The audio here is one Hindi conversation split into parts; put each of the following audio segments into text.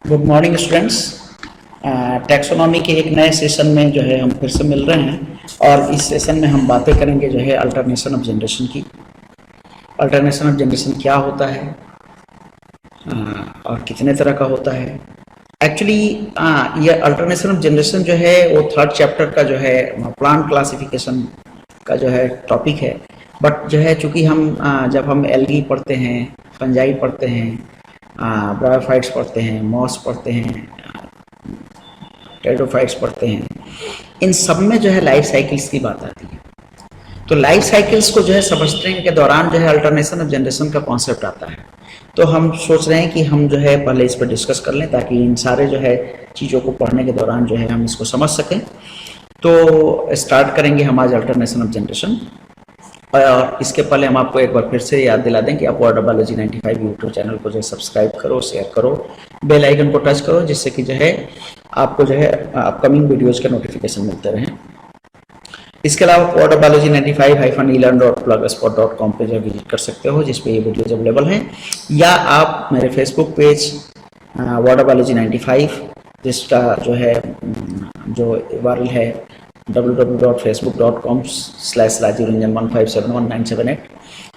Good morning students. टैक्सोनॉमी के एक नए सेशन में जो है हम फिर से मिल रहे हैं और इस सेशन में हम बातें करेंगे जो है अल्टरनेशन ऑफ जनरेशन की। अल्टरनेशन ऑफ जनरेशन क्या होता है और कितने तरह का होता है। एक्चुअली ये अल्टरनेशन ऑफ जनरेशन जो है वो थर्ड चैप्टर का जो है प्लांट क्लासिफिकेशन का जो है टॉपिक है। बट जो है चूँकि हम जब हम एल्गी पढ़ते हैं, फंजाई पढ़ते हैं, ब्रायोफाइट्स पढ़ते हैं, मॉस पढ़ते हैं, टेरिडोफाइट्स पढ़ते हैं, इन सब में जो है लाइफ साइकिल्स की बात आती है। तो लाइफ साइकिल्स को जो है समझने के दौरान जो है अल्टरनेशन ऑफ जनरेशन का कॉन्सेप्ट आता है। तो हम सोच रहे हैं कि हम जो है पहले इस पर डिस्कस कर लें ताकि इन सारे जो है चीज़ों को पढ़ने के दौरान जो है हम इसको समझ सकें। तो स्टार्ट करेंगे हम आज अल्टरनेशन ऑफ जनरेशन। और इसके पहले हम आपको एक बार फिर से याद दिला दें कि आप वर्ड बायोलॉजी 95 यूट्यूब चैनल को जो है सब्सक्राइब करो, शेयर करो, बेल आइकन को टच करो, जिससे कि जो है आपको जो है अपकमिंग वीडियोज़ के नोटिफिकेशन मिलते रहें। इसके अलावा वर्ड बायोलॉजी 95-elearn.blogspot.com पे जो विजिट कर सकते हो, जिस पे ये वीडियोज अवेलेबल हैं, या आप मेरे फेसबुक पेज वर्ड बायोलॉजी 95 जिसका जो है जो URL है www.facebook.com/rajiranjan1571978,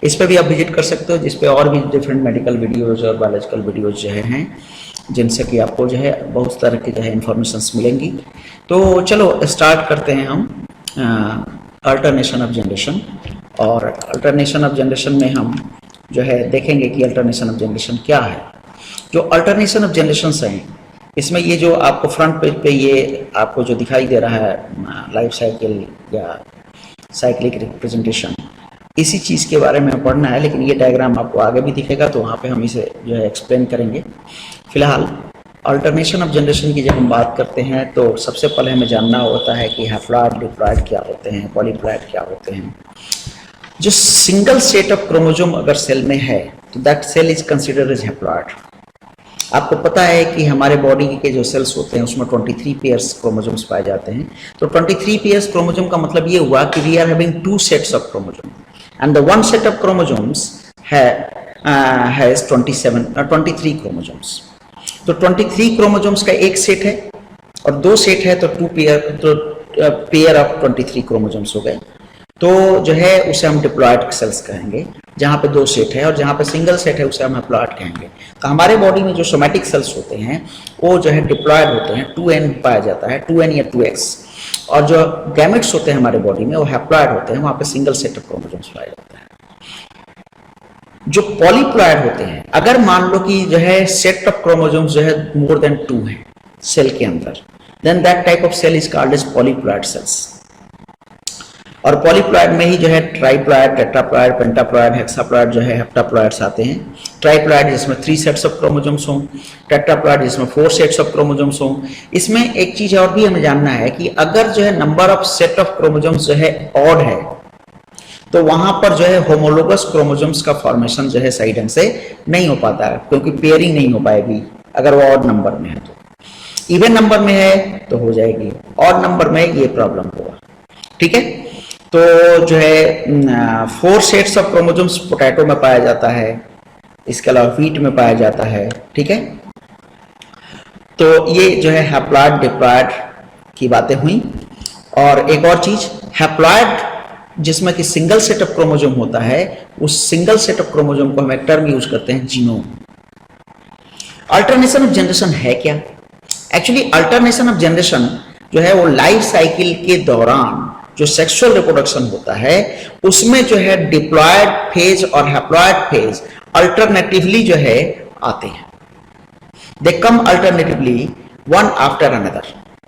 इस पे भी आप विजिट कर सकते हो, जिस पे और भी डिफरेंट मेडिकल वीडियोज़ और बायोलॉजिकल वीडियोज़ जो हैं जिनसे कि आपको जो है बहुत तरह की जो है इंफॉर्मेशंस मिलेंगी। तो चलो स्टार्ट करते हैं हम अल्टरनेशन ऑफ जनरेशन। और अल्टरनेशन ऑफ जनरेशन में हम जो है देखेंगे कि अल्टरनेशन ऑफ जनरेशन क्या है। जो अल्टरनेशन ऑफ जनरेशन हैं, इसमें ये जो आपको फ्रंट पेज पे ये आपको जो दिखाई दे रहा है लाइफ साइकिल या साइक्लिक रिप्रेजेंटेशन, इसी चीज़ के बारे में पढ़ना है। लेकिन ये डायग्राम आपको आगे भी दिखेगा तो वहाँ पे हम इसे जो है एक्सप्लेन करेंगे। फिलहाल अल्टरनेशन ऑफ जनरेशन की जब हम बात करते हैं तो सबसे पहले हमें जानना होता है कि हैप्लॉइड, डिप्लॉइड क्या होते हैं, पॉलीप्लॉइड क्या होते हैं। जो सिंगल सेट ऑफ क्रोमोसोम अगर सेल में है तो that cell is considered as haploid. आपको पता है कि हमारे बॉडी के जो सेल्स होते हैं उसमें 23 पेयर्स क्रोमोसोम्स पाए जाते हैं। तो 23 पेयर्स क्रोमोसोम का मतलब ये हुआ कि we are having 2 sets of chromosome and the one set of chromosomes has 23 chromosomes. तो 23 क्रोमोसोम्स का एक सेट है और 2 सेट है तो 2 पेयर ऑफ 23 क्रोमोसोम्स हो गए। तो जो है उसे हम डिप्लॉइड सेल्स कहेंगे, जहाँ पे 2 सेट है, और जहाँ पे सिंगल सेट है उसे हम हैप्लॉइड कहेंगे। तो हमारे बॉडी में जो सोमैटिक सेल्स होते हैं वो जो है डिप्लॉइड होते हैं, 2n पाया जाता है, 2n या 2x। और जो गैमेट्स होते हैं हमारे बॉडी में वो हैप्लॉइड होते हैं, वहाँ पे सिंगल सेट ऑफ क्रोमोसोम्स पाया जाता है। जो पॉलीप्लॉइड होते हैं, अगर मान लो कि जो है सेट ऑफ क्रोमोसोम्स जो है मोर देन 2 है सेल के अंदर, then that type of cell is called as polyploid cells. और पॉलीप्लॉइड में ही जो है ट्राइप्लॉइड, टेट्राप्लॉइड, पेंटाप्लॉइड, हेक्साप्लॉइड जो है हेप्टाप्लॉइड्स आते हैं। ट्राइप्लॉइड जिसमें 3 सेट्स ऑफ क्रोमोसोम्स हों, टेट्राप्लॉइड जिसमें 4 सेट्स ऑफ क्रोमोसोम्स हों। इसमें एक चीज और भी हमें जानना है कि अगर जो है number of set of chromosomes जो है ऑड है तो वहां पर जो है होमोलोगस क्रोमोसोम्स का फॉर्मेशन जो है सही ढंग से नहीं हो पाता है, क्योंकि पेयरिंग नहीं हो पाएगी अगर वो ऑड नंबर में है। तो इवन नंबर में है तो हो जाएगी, ऑड नंबर में ये प्रॉब्लम होगा। ठीक है, तो जो है 4 सेट्स ऑफ क्रोमोसोम्स पोटैटो में पाया जाता है, इसके अलावा व्हीट में पाया जाता है। ठीक है, तो ये जो है हैप्लॉइड, डिप्लॉइड की बातें हुई। और एक और चीज, हैप्लॉइड जिसमें कि सिंगल सेट ऑफ क्रोमोसोम होता है, उस सिंगल सेट ऑफ क्रोमोसोम को हम एक टर्म यूज करते हैं जीनोम। अल्टरनेशन ऑफ जनरेशन है क्या? एक्चुअली अल्टरनेशन ऑफ जनरेशन जो है वो लाइफ साइकिल के दौरान जो सेक्सुअल रिप्रोडक्शन होता है उसमें जो है डिप्लॉइड फेज और हैप्लॉइड फेज अल्टरनेटिवली जो है आते हैं। They come alternatively one after another.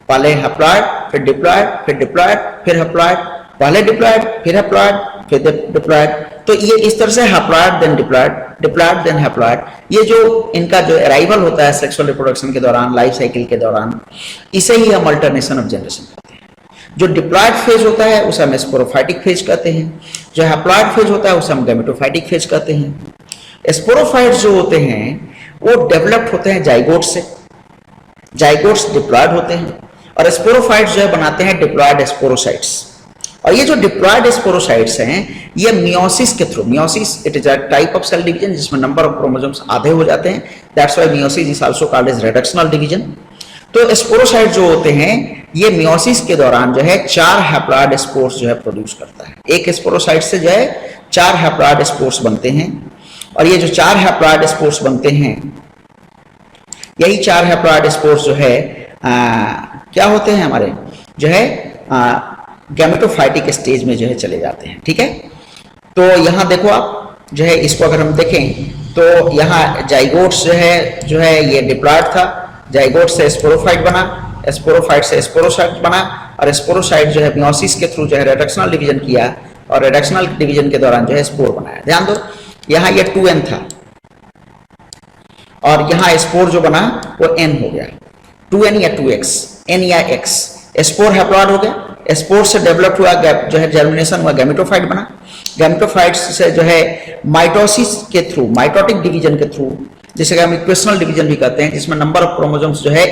पहले हैप्लॉइड, फिर डिप्लॉइड, फिर डिप्लॉइड, फिर हैप्लॉइड, पहले डिप्लॉइड, फिर हैप्लॉइड, फिर डिप्लॉइड। तो ये इस तरह से haploid then diploid, diploid then haploid, ये जो इनका जो अराइवल होता है सेक्सुअल रिप्रोडक्शन के दौरान, लाइफ साइकिल के दौरान, इसे ही हम अल्टरनेशन ऑफ जनरेशन कहते हैं। जो डिप्लॉइड फेज होता है उसे हम स्पोरोफाइटिक फेज कहते हैं, जो हैप्लॉइड फेज होता है उसे हम गैमेटोफाइटिक फेज कहते हैं। स्पोरोफाइट्स जो होते हैं वो डेवलप्ड होते हैं जाइगोट्स से, जाइगोट्स डिप्लॉइड होते हैं, और स्पोरोफाइट्स जो है बनाते हैं डिप्लॉइड स्पोरोसाइट्स, और ये जो डिप्लॉयड स्पोरोसाइट्स हैं ये मियोसिस के थ्रू, meiosis it is a type of cell division जिसमें नंबर ऑफ क्रोमोसोम्स आधे हो जाते हैं, that's why meiosis is also called as reductional division. तो स्पोरोसाइट जो होते हैं ये मियोसिस के दौरान जो है 4 हैप्लॉयड स्पोर्स जो है प्रोड्यूस करता है। एक स्पोरोसाइट से जो है 4 हैप्लॉयड स्पोर्स बनते हैं और ये जो 4 हैप्लॉयड स्पोर्स बनते हैं यही 4 हैप्लॉयड स्पोर्स जो है क्या होते हैं हमारे जो है गैमेटोफाइटिक स्टेज में जो है चले जाते हैं। ठीक है, तो यहाँ देखो आप जो है इसको अगर हम देखें तो यहाँ जाइगोट जो है ये डिप्लॉयड था, जाइगोट से स्पोरोफाइट बना, स्पोरोफाइट से स्पोरोसाइट बना और स्पोरोसाइट जो है मियोसिस के थ्रू जो है रिडक्शनल डिवीजन किया और रिडक्शनल डिवीजन के दौरान जो है स्पोर बनाया। ध्यान दो यहाँ ये 2n था और यहाँ स्पोर जो बना वो n हो गया, 2n या 2x, n या x, स्पोर हैप्लॉयड हो गया, स्पोर से डेवलप हुआ जो है जर्मिनेशन हुआ, गैमेटोफाइट बना, गैमेटोफाइट से जो है माइटोसिस के थ्रू, माइटोटिक डिवीजन के थ्रू, जिसे हम इक्वेशनल डिवीजन भी कहते हैं, जिसमें नंबर ऑफ क्रोमोसोम्स जो है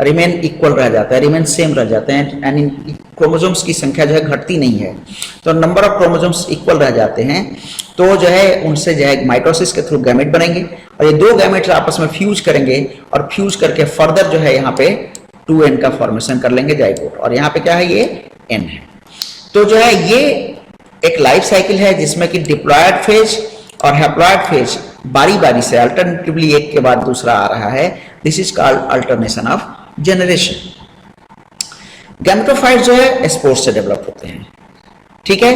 रिमेन इक्वल रह जाता है, रिमेन सेम रह जाते हैं, यानी क्रोमोसोम्स की संख्या जो है घटती नहीं है, तो नंबर ऑफ क्रोमोसोम्स इक्वल रह जाते हैं, तो जो है उनसे जो है माइटोसिस के थ्रू गैमेट बनेंगे और ये 2 गैमेट आपस में फ्यूज करेंगे और फ्यूज करके फर्दर जो है यहाँ पे 2n का फॉर्मेशन कर लेंगे जाइगोट, और यहाँ पे क्या है ये n है। तो जो है ये एक लाइफ साइकिल है जिसमें कि डिप्लॉयड फेज और हैप्लॉयड फेज बारी बारी से अल्टरनेटिवली एक के बाद दूसरा आ रहा है, this is called alternation of generation. Gametophyte जो है स्पोर्स से डेवलप होते हैं, ठीक है,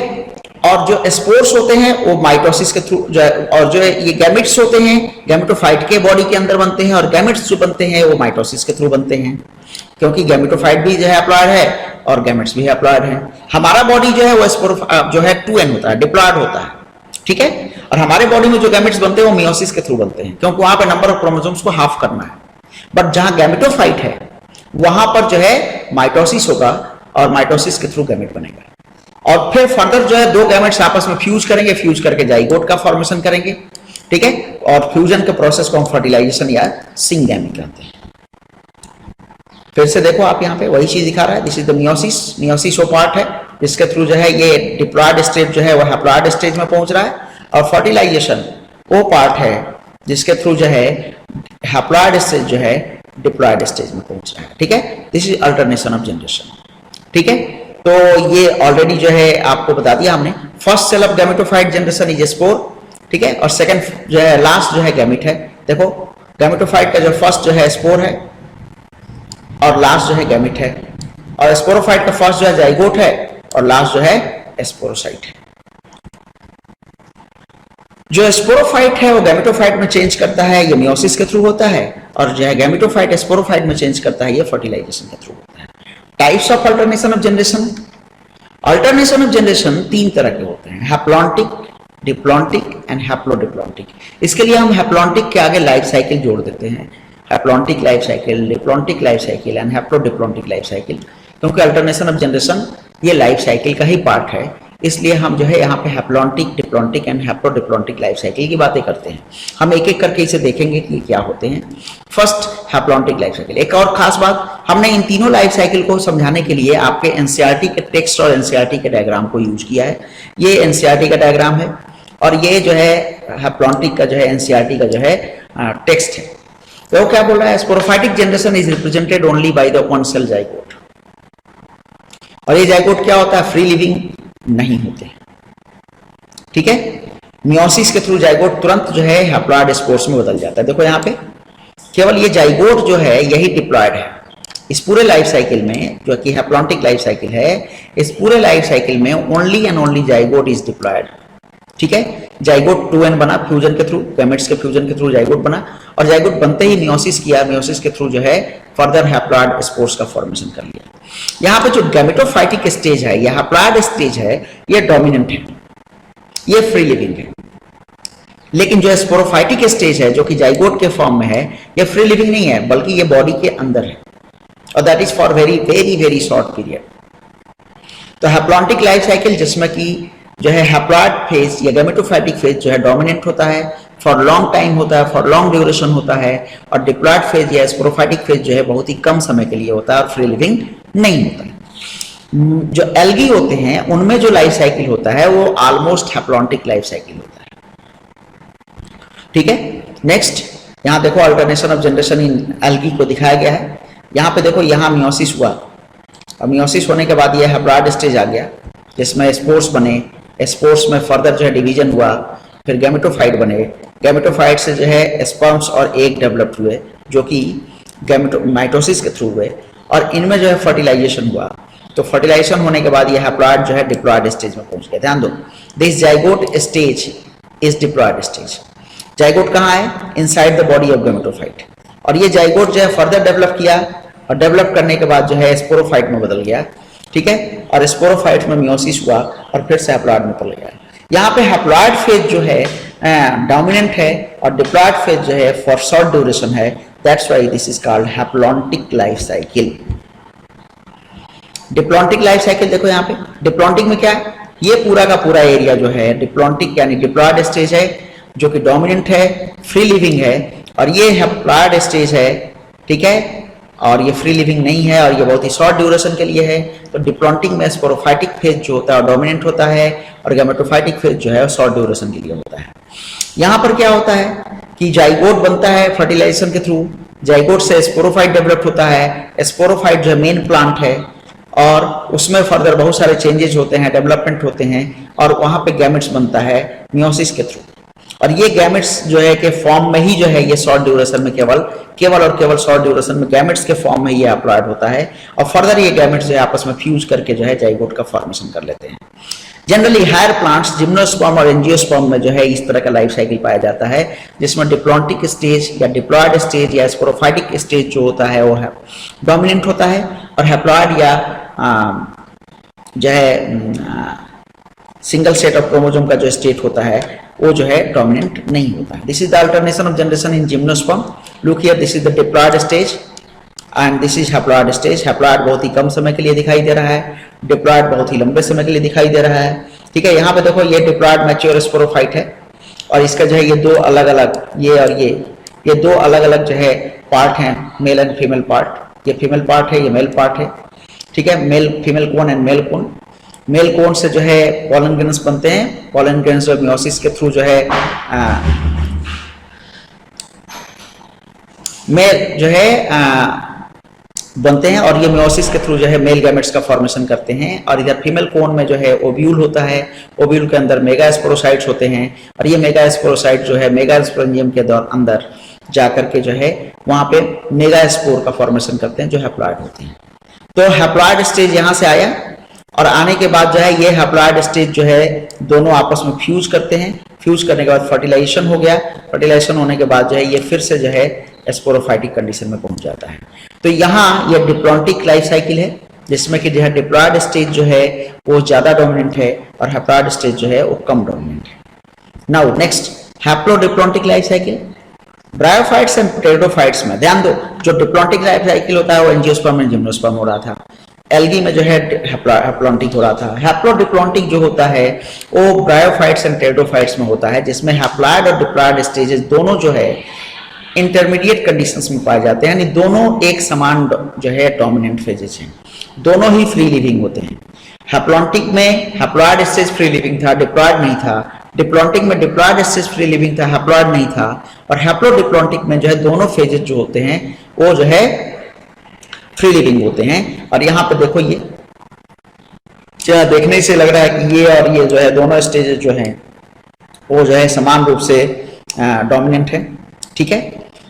और जो स्पोर्स होते हैं वो माइटोसिस के थ्रू और जो ये गैमेट्स होते हैं गैमेटोफाइट के बॉडी के अंदर बनते हैं और गैमेट्स जो बनते हैं वो माइटोसिस के थ्रू बनते हैं, क्योंकि गैमेटोफाइट भी जो है हैप्लॉयड है और गैमेट्स भी हैप्लॉयड है। हमारा बॉडी जो है वो जो है 2n होता है, डिप्लॉयड होता है, ठीक है, और हमारे बॉडी में जो गैमेट्स बनते हैं वो मियोसिस के थ्रू बनते हैं, क्योंकि वहां पे नंबर ऑफ क्रोमोसोम्स को हाफ करना है। बट जहां गैमेटोफाइट है वहां पर जो है माइटोसिस होगा और माइटोसिस के थ्रू गैमेट बनेगा और फिर फर्दर जो है 2 गैमेट्स आपस में फ्यूज करेंगे, फ्यूज करके जाइगोट का फॉर्मेशन करेंगे, ठीक है, और फ्यूजन के प्रोसेस को हम फर्टिलाइजेशन या सिंगैमी कहते हैं। फिर से देखो आप यहाँ पे वही चीज दिखा रहा है, this is the meiosis, meiosis वो पार्ट है जिसके थ्रू जो है ये डिप्लॉयड स्टेज जो है वो हैप्लॉयड स्टेज में पहुंच रहा है, और फर्टिलाइजेशन वो पार्ट है जिसके थ्रू जो है हैप्लॉयड स्टेज जो है डिप्लॉयड स्टेज में पहुंच रहा है, ठीक है, this is alternation of generation, ठीक है। तो ये ऑलरेडी जो है आपको बता दिया हमने, first cell of gametophyte generation is spore, ठीक है, और सेकंड जो है लास्ट जो है गैमेट है। देखो गैमेटोफाइट का जो फर्स्ट जो है स्पोर है और लास्ट जो है गैमेट है, और स्पोरोफाइट का फर्स्ट जो है जाइगोट है और लास्ट जो है स्पोरोसाइट है। जो स्पोरोफाइट है वो गैमेटोफाइट में चेंज करता है, ये मियोसिस के थ्रू होता है, और जो है गैमेटोफाइट स्पोरोफाइट में चेंज करता है, ये फर्टिलाइजेशन के थ्रू होता है। Types of alternation of generation, alternation of generation 3 तरह के होते हैं, हैप्लॉन्टिक, डिप्लॉन्टिक एंड हैप्लोडिप्लॉन्टिक। इसके लिए हम हैप्लॉन्टिक के आगे लाइफ साइकिल जोड़ देते हैं, haplontic life cycle, diplontic life cycle and haplodiplontic life cycle, क्योंकि अल्टरनेशन ऑफ जनरेशन ये लाइफ साइकिल का ही पार्ट है, इसलिए हम जो है यहाँ पे haplontic, diplontic and haplodiplontic life cycle की बातें करते हैं। हम एक एक करके इसे देखेंगे कि क्या होते हैं। First haplontic life cycle. एक और खास बात, हमने इन तीनों लाइफ साइकिल को समझाने के लिए आपके एनसीईआरटी के टेक्स्ट और एनसीईआरटी के डायग्राम को यूज किया है। ये एनसीईआरटी का डायग्राम है और ये जो है हैप्लॉन्टिक का जो है एनसीईआरटी का जो है टेक्स्ट है। तो क्या बोल रहा है, sporophytic generation is represented only by the one cell zygote, और ये जाइगोट क्या होता है, फ्री लिविंग नहीं होते, ठीक है। मियोसिस के थ्रू जाइगोट तुरंत जो है हैप्लॉयड स्पोर्स में बदल जाता है। देखो यहाँ पे केवल ये जाइगोट जो है यही डिप्लॉयड है। इस पूरे लाइफ साइकिल में जो कि हैप्लॉन्टिक लाइफ साइकिल है, इस पूरे लाइफ साइकिल में only and only zygote is diploid, ठीक है। जाइगोट 2n बना फ्यूजन के थ्रू, गैमेट्स के फ्यूजन के थ्रू जाइगोट बना, और जाइगोट बनते ही मियोसिस किया, मियोसिस के थ्रू जो है फर्दर हैप्लॉयड स्पोर्स का फॉर्मेशन कर लिया। यहाँ पे जो गैमेटोफाइटिक स्टेज है, यह हैप्लॉयड स्टेज है, ये डोमिनेंट है, ये फ्री लिविंग है। लेकिन जो स्पोरोफाइटिक स्टेज है जो कि जाइगोट के फॉर्म में है, ये फ्री लिविंग नहीं है, बल्कि ये बॉडी के अंदर है, और that is for very very very short period. तो हैप्लॉन्टिक लाइफ साइकिल जिसमें कि जो है हैप्लॉयड फेज या गैमेटोफाइटिक फेज जो है डोमिनेंट होता है, फॉर लॉन्ग टाइम होता है, फॉर लॉन्ग ड्यूरेशन होता है, और डिप्लॉयड फेज या स्पोरोफाइटिक फेज जो है बहुत ही कम समय के लिए होता है और फ्री लिविंग नहीं होता है। जो एल्गी होते हैं उनमें जो लाइफ साइकिल होता है वो ऑलमोस्ट हैप्लॉन्टिक लाइफ साइकिल होता है। ठीक है, नेक्स्ट यहाँ देखो alternation of generation in algae को दिखाया गया है। यहाँ पे देखो, यहाँ मियोसिस हुआ, और मियोसिस होने के बाद ये हैप्लॉइड स्टेज आ गया जिसमें स्पोर्स बने, स्पोर्स में फर्दर जो है डिवीजन हुआ, फिर गैमेटोफाइट बने, गैमेटोफाइट से जो है स्पर्म्स और एग डेवलप हुए जो कि माइटोसिस के थ्रू हुए, और इनमें जो है फर्टिलाइजेशन हुआ। तो फर्टिलाइजेशन होने के बाद ये हैप्लॉइड जो है डिप्लॉइड स्टेज में पहुंच गया। ध्यान दो, this zygote stage is diploid stage. Zygote कहाँ है? Inside the body of gametophyte. और ये जाइगोट जो है फर्दर डेवलप किया, और डेवलप करने के बाद जो है स्पोरोफाइट में बदल गया। ठीक है, और स्पोरोफाइट में मियोसिस हुआ और फिर से हैप्लॉइड में बदल गया। यहाँ पे हैप्लॉइड फेज जो है डोमिनेंट है और डिप्लॉइड फेज जो है फॉर शॉर्ट ड्यूरेशन है। That's why this is called haplontic life cycle. Diplontic life cycle देखो यहाँ पे, डिप्लॉन्टिक में क्या है, ये पूरा का पूरा एरिया जो है डिप्लॉन्टिक यानी डिप्लॉइड स्टेज है जो कि डोमिनेंट है, फ्री लिविंग है, और ये हैप्लॉइड स्टेज है। ठीक है, और ये फ्री लिविंग नहीं है और ये बहुत ही शॉर्ट ड्यूरेशन के लिए है। तो डिप्लॉन्टिक में स्पोरोफाइटिक फेज जो होता है डोमिनेंट होता है, और गैमेटोफाइटिक फेज जो है शॉर्ट ड्यूरेशन के लिए होता है। यहाँ पर क्या होता है कि जाइगोट बनता है फर्टिलाइजेशन के थ्रू, जाइगोट से स्पोरोफाइट डेवलप होता है, स्पोरोफाइट जो है मेन प्लांट है, और उसमें फर्दर बहुत सारे चेंजेस होते हैं, डेवलपमेंट होते हैं, और वहां पे गैमेट्स बनता है मियोसिस के थ्रू। और ये गैमेट्स जो है के फॉर्म में ही जो है ये शॉर्ट ड्यूरेशन में केवल शॉर्ट ड्यूरेशन में गैमेट्स के फॉर्म में ये अपलॉइड होता है, और फर्दर ये गैमेट्स जो है आपस में फ्यूज करके जो है जाइगोट का फॉर्मेशन कर लेते हैं। जनरली हायर प्लांट्स जिम्नोस्पर्म और एंजियोस्पर्म में जो है इस तरह का लाइफ साइकिल पाया जाता है, जिसमें डिप्लॉन्टिक स्टेज या डिप्लॉइड स्टेज या स्पोरोफाइटिक स्टेज जो होता है वो है डोमिनेंट होता है, और हैप्लॉइड या जो है सिंगल सेट ऑफ क्रोमोसोम का जो स्टेट होता है वो जो है डोमिनेंट नहीं होता है। This is the alternation of generation in gymnosperm. Look here, this is the diploid stage and this is haploid stage. Haploid बहुत ही कम समय के लिए दिखाई दे रहा है, डिप्लॉइड बहुत ही लंबे समय के लिए दिखाई दे रहा है। ठीक है, यहाँ पे देखो ये डिप्लॉइड मैच्योर स्पोरोफाइट है, और इसका जो है ये दो अलग अलग ये और ये दो अलग अलग जो है पार्ट हैं, मेल एंड फीमेल पार्ट। ये फीमेल पार्ट है, ये मेल पार्ट है। ठीक है, male female cone and male cone. Male cone से जो है पॉलन ग्रेन्स बनते हैं, पॉलन ग्रेन्स जो मियोसिस के थ्रू जो है मेल जो है बनते हैं, और ये मियोसिस के थ्रू जो है मेल गैमेट्स का फॉर्मेशन करते हैं। और इधर फीमेल कोन में जो है ओव्यूल होता है, ओव्यूल के अंदर मेगास्पोरोसाइट्स होते हैं, और ये मेगास्पोरोसाइट जो है मेगास्पोरेंजियम के अंदर जाकर के जो है वहां पे मेगास्पोर का फॉर्मेशन करते हैं जो हैप्लॉइड होते हैं। तो हैप्लॉइड स्टेज यहाँ से आया, और आने के बाद जो है ये हैप्लॉइड स्टेज जो है दोनों आपस में फ्यूज करते हैं। फ्यूज करने के बाद फर्टिलाइजेशन हो गया, फर्टिलाइजेशन होने के बाद जो है ये फिर से जो है स्पोरोफाइटिक कंडीशन में पहुंच जाता है। तो यहाँ ये डिप्लॉन्टिक लाइफ साइकिल है, जिसमें कि जो है डिप्लॉइड स्टेज जो है वो ज्यादा डोमिनेंट है और हैप्लॉइड स्टेज जो है वो कम डोमिनेंट है। Now next haplodiplontic life cycle. Bryophytes and pteridophytes में ध्यान दो, जो डिप्लॉन्टिक लाइफ साइकिल होता है वो एंजियोस्पर्म एंड जिम्नोस्पर्म हो रहा था, एल्गी में जो है हैप्लॉन्टिक हो रहा था। हैप्लोडिप्लॉन्टिक जो होता है वो ब्रायोफाइट्स एंड टेरिडोफाइट्स में होता है, जिसमें हैप्लॉइड और डिप्लॉइड स्टेजेस दोनों जो है इंटरमीडिएट कंडीशंस में पाए जाते हैं, यानी दोनों एक समान जो है डोमिनेंट फेजेस हैं, दोनों ही फ्री लिविंग होते हैं। हैप्लॉन्टिक में हैप्लॉइड स्टेज फ्री लिविंग था, डिप्लॉइड नहीं था। डिप्लॉन्टिक में डिप्लॉइड स्टेज फ्री लिविंग था, हैप्लॉइड नहीं था। और हैप्लोडिप्लॉन्टिक में जो है दोनों फेजेस जो होते हैं वो जो है फ्री लिविंग होते हैं। और यहाँ पे देखो ये देखने से लग रहा है कि ये और ये जो है दोनों स्टेजेस जो हैं वो जो है समान रूप से डोमिनेंट है। ठीक है,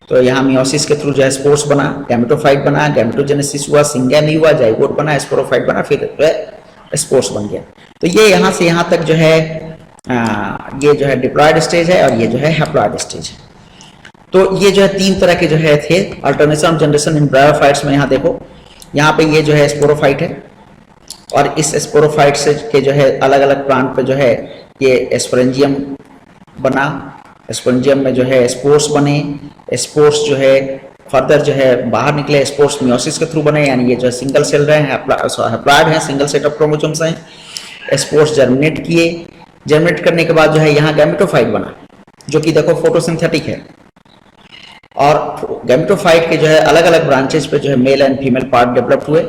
तो यहाँ मियोसिस के थ्रू जो है स्पोर्स बना, गैमेटोफाइट बना, गैमेटोजेनेसिस हुआ, सिंगैमी हुआ, जाइगोट बना, स्पोरोफाइट बना, फिर जो है स्पोर्स बन गया। तो ये यहाँ से यहाँ तक जो है ये जो है डिप्लॉइड स्टेज है और ये जो है हैप्लॉइड स्टेज है। तो ये जो है तीन तरह के जो है थे alternation of generation in bryophytes में। यहाँ देखो, यहाँ पे ये जो है स्पोरोफाइट है, और इस स्पोरोफाइट से के जो है अलग अलग प्लांट पे जो है ये स्पोरेंजियम बना, स्पोरेंजियम में जो है स्पोर्स बने, स्पोर्स जो है फर्दर जो है बाहर निकले, स्पोर्स मियोसिस के थ्रू बने, यानी ये जो है सिंगल सेल रहे हैं, हैप्लॉइड हैं, सिंगल सेट ऑफ क्रोमोसोम्स हैं। स्पोर्स जर्मिनेट किए, जर्मिनेट करने के बाद जो है यहाँ गैमेटोफाइट बना, जो कि देखो फोटोसिंथेटिक है। और गैमेटोफाइट के जो है अलग अलग ब्रांचेस पे जो है male and female part develop हुए।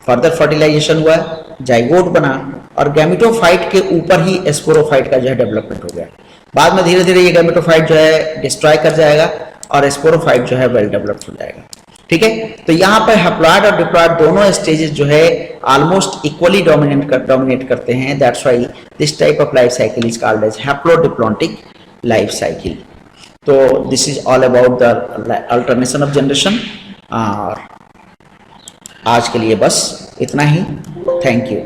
फर्दर फर्टिलाइजेशन हुआ, जाइगोट बना और गैमेटोफाइट के ऊपर ही स्पोरोफाइट का जो है डेवलपमेंट हो गया। बाद में धीरे धीरे ये गैमेटोफाइट जो है डिस्ट्रॉय कर जाएगा और स्पोरोफाइट जो है वेल डेवलप्ड हो जाएगा। ठीक है, तो यहाँ पर हैप्लॉइड और डिप्लॉइड दोनों स्टेजेस जो है ऑलमोस्ट इक्वली डोमिनेट करते हैं। That's why this type of life cycle is called as haplodiplontic life cycle. तो this is all about the alternation of generation. और आज के लिए बस इतना ही। Thank you.